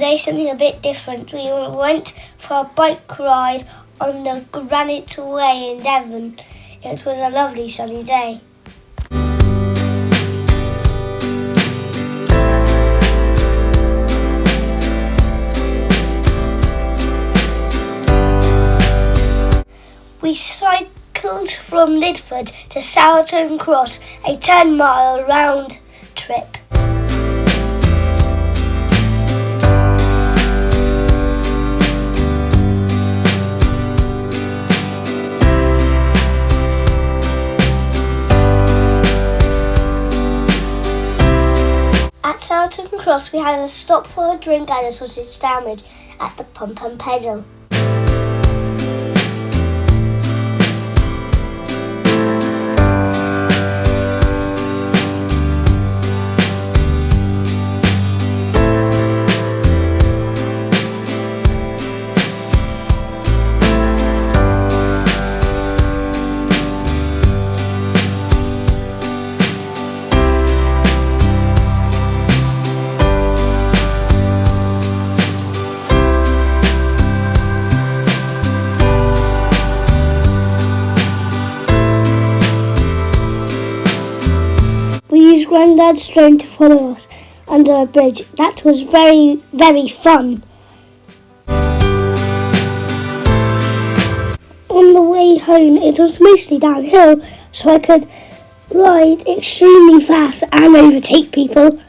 today something a bit different. We went for a bike ride on the Granite Way in Devon. It was a lovely sunny day. We cycled from Lydford to Sourton Cross, a 10-mile round trip. At Sourton Cross we had a stop for a drink and a sausage sandwich at the Pump and Pedal. We used Grandad's train to follow us under a bridge. That was very, very fun. On the way home, it was mostly downhill, so I could ride extremely fast and overtake people.